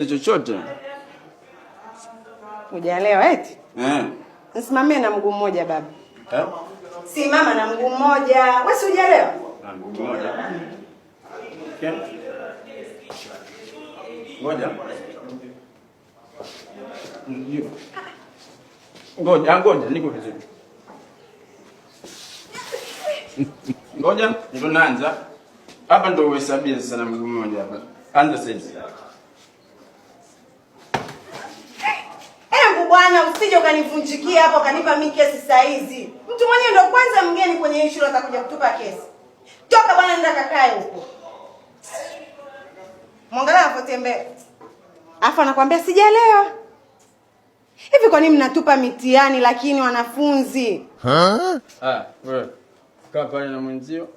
chochote. Hujalewa eti? Nisimamie na mguu mmoja baba. Simama na mguu mmoja. Wewe si hujalewa? Na mguu mmoja. Ngoja niko vizuri. Ngoja ndio naanza. Hapa ndio uhesabia sasa na mguu mmoja hapa. Anza sasa. Bwana usije ukanivunjikia hapo kanipa mimi kesi saa hizi. Mtu mwenyewe ndio kwanza mgeni kwenye hii shule atakuja kutupa kesi. Toka bwana nenda kakae huko. Mwangalia anapotembea. Afa anakuambia sijalewa. Hivi kwa nini mnatupa mitihani lakini wanafunzi? Wewe. Kaa pale na mwenzio.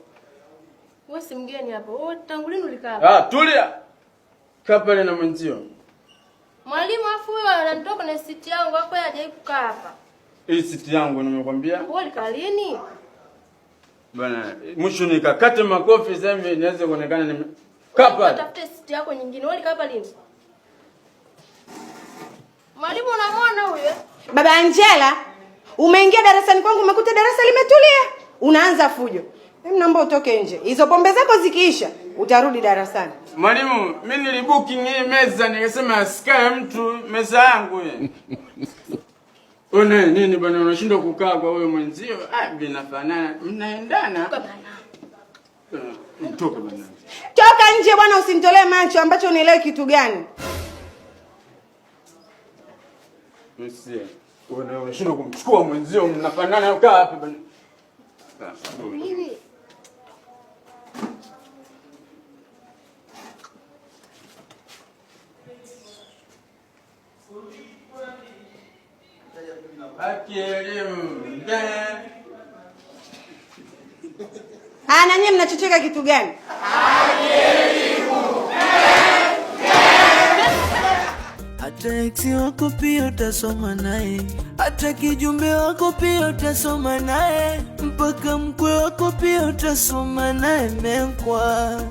Wewe si mgeni hapo. Wewe tangu lini ulikaa? Tulia. Kaa pale na mwenzio. Mwalimu afu wewe anatoka na siti yangu hapo hajawahi kukaa hapa. Hii siti yangu nimekwambia. Wewe ulikaa lini? Bwana, mwisho nikakata makofi sasa hivi niweze kuonekana ni kapa. Tafuta siti yako nyingine. Wewe ulikaa hapa lini? Mwalimu unamwona huyo? Baba Angela, umeingia darasani kwangu umekuta darasa limetulia. Unaanza fujo. Mimi naomba utoke nje. Hizo pombe zako zikiisha, utarudi darasani. Mwalimu, mimi nilibooking hii meza nikasema asikae mtu meza yangu hii. Ona nini bwana unashindwa kukaa kwa wewe mwenzio? Vinafanana. Mnaendana. Toka bwana. Toka nje bwana usinitolee macho ambacho unielewe kitu gani? Msia. Unashindwa kumchukua mwenzio mnafanana kaa hapa bwana. Hivi. Na nyinyi mnachocheka kitu gani? Hata eksi wako pia utasoma naye, hata kijumbe wako pia utasoma naye, mpaka mkwe wako pia utasoma naye. Mekwa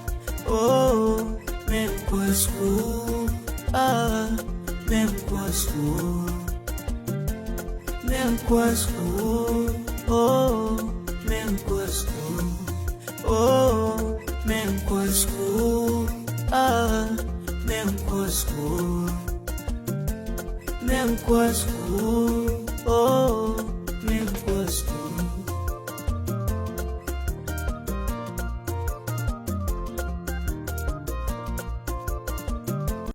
Mekwa school, Mekwa school, Mekwa school, Mekwa school, Mekwa school, Mekwa school, Mekwa school,